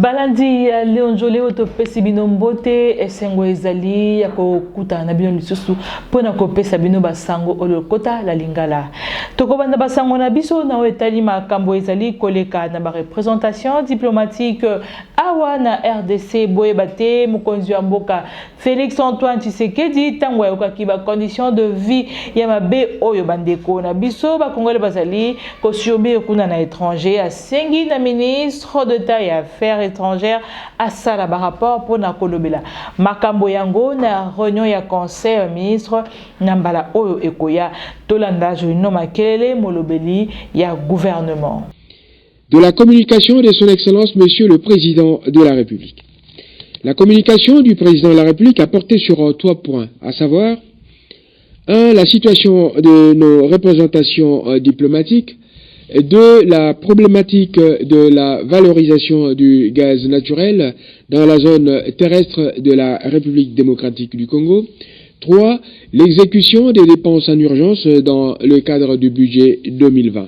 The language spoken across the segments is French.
Balandi ya Leonjole otopesi bino mbote esengo ezali ya kokuta na bino lisusu pona kopesa bino basango olokota la lingala. Tokobanda basango na biso na etali makambo ezali koleka na ba représentation diplomatique awa na RDC boyebate mokonzi wa mboka Félix Antoine Tshisekedi tango yokaki ba conditions de vie ya mabe oyo bandeko na biso ba congolais bazali ko surbi kuna na étranger asengi na ministre d'État et affaires étrangères à sala par rapport pour na kolobela makambo yango na réunion ya conseil ministre nambala oyo ekoya tolanda joino makelele molobeli ya gouvernement. De la communication de son Excellence Monsieur le Président de la République. La communication du Président de la République a porté sur 3 points, à savoir 1. La situation de nos représentations diplomatiques, 2. La problématique de la valorisation du gaz naturel dans la zone terrestre de la République démocratique du Congo, 3. L'exécution des dépenses en urgence dans le cadre du budget 2020.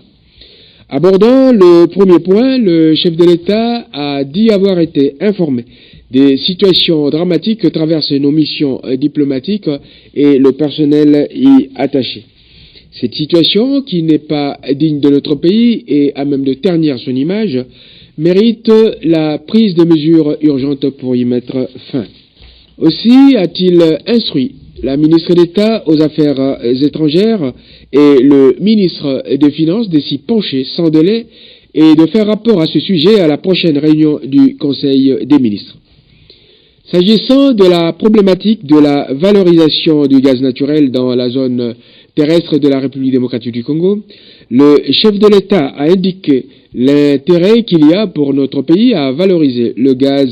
Abordant le premier point, le chef de l'État a dit avoir été informé des situations dramatiques que traversent nos missions diplomatiques et le personnel y attaché. Cette situation, qui n'est pas digne de notre pays et à même de ternir son image, mérite la prise de mesures urgentes pour y mettre fin. Aussi a-t-il instruit la ministre d'État aux Affaires étrangères et le ministre des Finances de s'y pencher sans délai et de faire rapport à ce sujet à la prochaine réunion du Conseil des ministres. S'agissant de la problématique de la valorisation du gaz naturel dans la zone terrestre de la République démocratique du Congo, le chef de l'État a indiqué l'intérêt qu'il y a pour notre pays à valoriser le gaz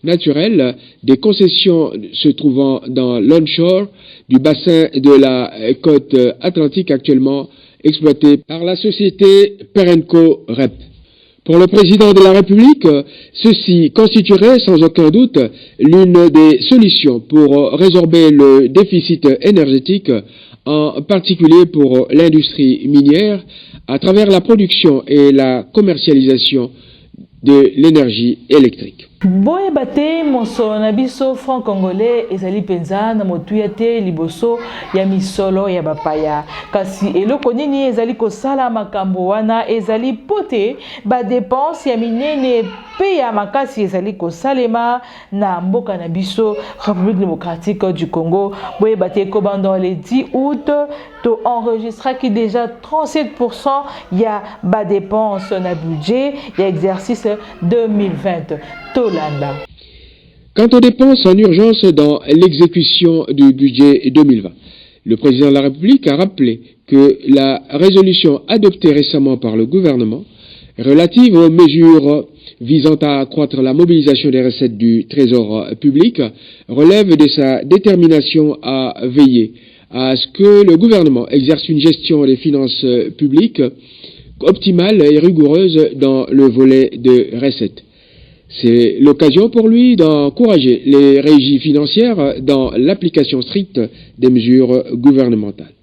naturel des concessions se trouvant dans l'onshore du bassin de la côte atlantique actuellement exploité par la société Perenco REP. Pour le président de la République, ceci constituerait sans aucun doute l'une des solutions pour résorber le déficit énergétique, en particulier pour l'industrie minière, à travers la production et la commercialisation de l'énergie électrique. Boye bate mosolo na biso franc-congolais ezali penza na motuya te liboso ya misolo ya bapaya kasi eloko nini ezali kosala makambo wana ezali pote ba dépense ya minene pe ya makasi ezali kosalema na mboka na biso République démocratique du Congo. Boye bate ko pendant le 10 août to enregistra qui déjà 37% ya ba dépense na budget ya exercice 2020. Quant aux dépenses en urgence dans l'exécution du budget 2020, le président de la République a rappelé que la résolution adoptée récemment par le gouvernement relative aux mesures visant à accroître la mobilisation des recettes du trésor public relève de sa détermination à veiller à ce que le gouvernement exerce une gestion des finances publiques optimale et rigoureuse dans le volet de recettes. C'est l'occasion pour lui d'encourager les régies financières dans l'application stricte des mesures gouvernementales.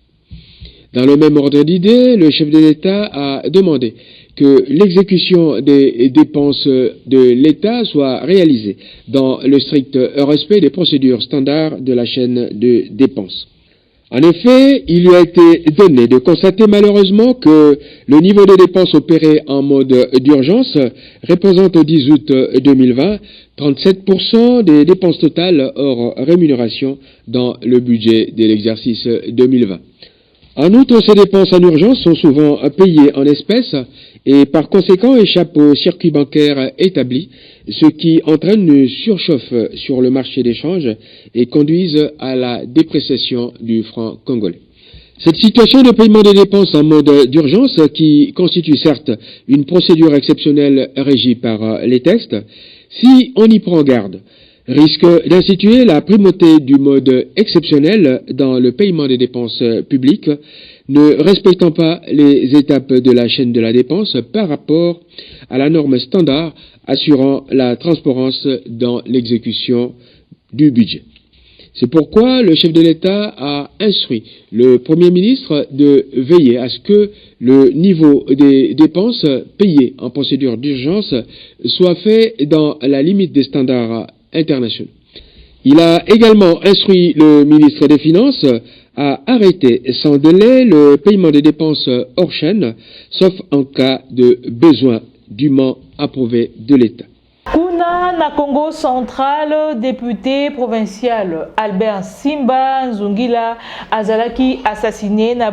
Dans le même ordre d'idée, le chef de l'État a demandé que l'exécution des dépenses de l'État soit réalisée dans le strict respect des procédures standards de la chaîne de dépenses. En effet, il lui a été donné de constater malheureusement que le niveau de dépenses opéré en mode d'urgence représente au 10 août 2020 37% des dépenses totales hors rémunération dans le budget de l'exercice 2020. En outre, ces dépenses en urgence sont souvent payées en espèces et par conséquent échappent au circuit bancaire établi, ce qui entraîne une surchauffe sur le marché d'échange et conduise à la dépréciation du franc congolais. Cette situation de paiement des dépenses en mode d'urgence, qui constitue certes une procédure exceptionnelle régie par les textes, si on y prend garde, risque d'instituer la primauté du mode exceptionnel dans le paiement des dépenses publiques, ne respectant pas les étapes de la chaîne de la dépense par rapport à la norme standard assurant la transparence dans l'exécution du budget. C'est pourquoi le chef de l'État a instruit le Premier ministre de veiller à ce que le niveau des dépenses payées en procédure d'urgence soit fait dans la limite des standards internationaux. Il a également instruit le ministre des Finances à arrêter sans délai le paiement des dépenses hors chaîne, sauf en cas de besoin dûment approuvé de l'État. Kuna na Congo central, député provincial Albert Simba Nzungila azalaki assassiné na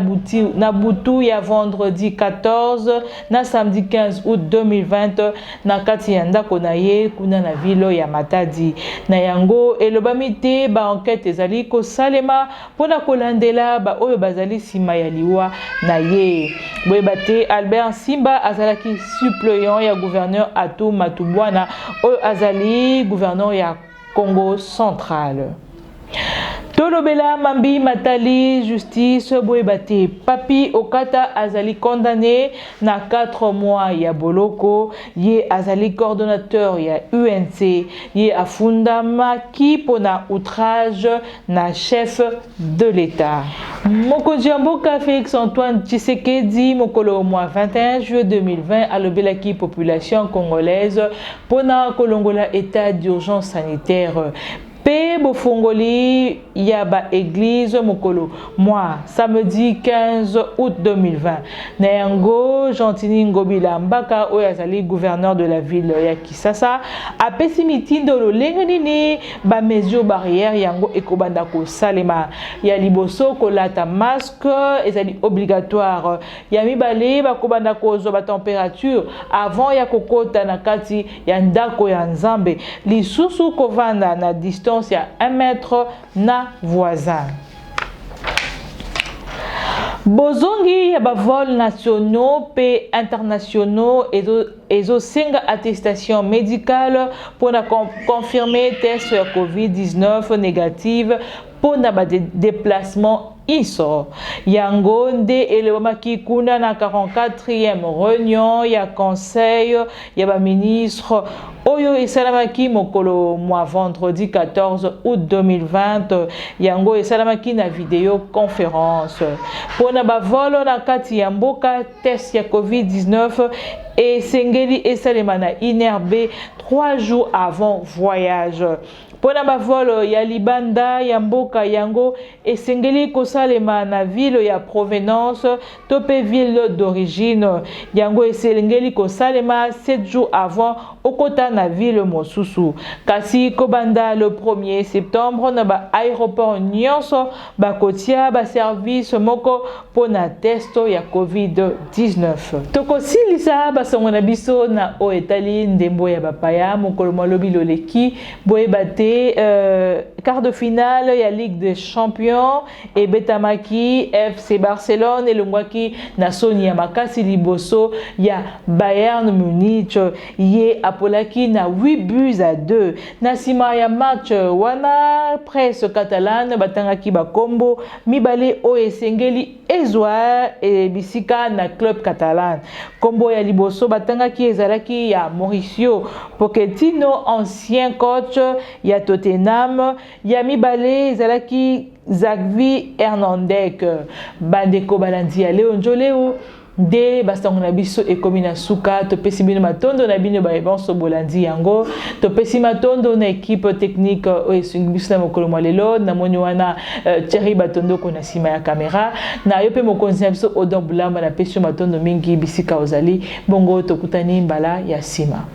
butu ya vendredi 14 na samedi 15 août 2020 na kati ya ndako na ye kuna na ville ya Matadi. Na yango elobami te ba enquête ezali kosalema pona kolandela ba oyo bazali sima ya liwa na ye. Boyeba te Albert Simba azalaki suppléant ya gouverneur Atou Matubwana oyo azali gouverneur ya Congo central. Tolobela Mambi Matali justice boyebate Papi Okata azali condamné na 4 mois ya boloko ye azali coordonnateur ya UNC ye afundama ki pona outrage na chef de l'État. Mokonzi mboka Félix Antoine Tshisekedi mokolo mois 21 juillet 2020 alobela ki population congolaise pona kolongola état d'urgence sanitaire. Pe bofongoli ya ba église mokolo moi samedi 15 août 2020 na yango Gentini Ngobila Mbaka oyo azali gouverneur de la ville ya Kisasa apesi mitindo lolenge nini ba mesure barrière yango ekobanda ko salema ya liboso kolata masque ezali obligatoire ya mibale bakobanda kozwa ba température avant ya kokota na kati ya ndako ya Nzambe lisusu kovanda na distance ya 1 mètre na voisin. Bozongi ya bavol nationaux pe internationaux ezo singa attestation médicale pour confirmer test ya COVID-19 négative pour na ba déplacement iso. Yango nde elewamaki kuna na 44e réunion ya conseil ya ba ministre oyo esalamaki mokolo mois vendredi 14 août 2020 yango esalamaki na vidéo conférence pona ba volo na kati ya mboka test ya COVID-19 et sengeli esalema na inerbe 3 jours avant voyage. Pona ba volo ya libanda ya mboka yango esengeli kosalema na ville ya provenance to pe ville d'origine yango esengeli kosalema 7 jours avant okota na ville mosusu kasi kobanda le 1er septembre na ba aéroport nyonso bakotia ba service moko pona testo ya COVID-19 tokosilisa basongo na biso na o etali ndembo ya bapaya mokolo malobi loleki boyebate quart de finale ya Ligue des Champions et Betamaki FC Barcelone et Longwaki na soni ya makasi liboso ya Bayern Munich ye apolaki na 8-2 na sima ya match wana presse catalane batangaki bakombo mibale o esengeli ezwa e bisika na club catalan kombo ya liboso batangaki ezalaki ya Mauricio Pochettino ancien coach ya Tottenham ya mibale ezalaki Xavi Hernandez bandeko balandi ya Léon Joleo de basango na biso ekomi na suka topesi bino matondo na bino ba evanso bolandi yango topesi matondo na équipe technique o esungi biso na mokolo lelo na moni wana Thierry Batondo ko na sima ya caméra na yo pe mokonzi na biso Odon Bulamba na pesi matondo mingi bisika ozali bongo tokutani mbala ya sima.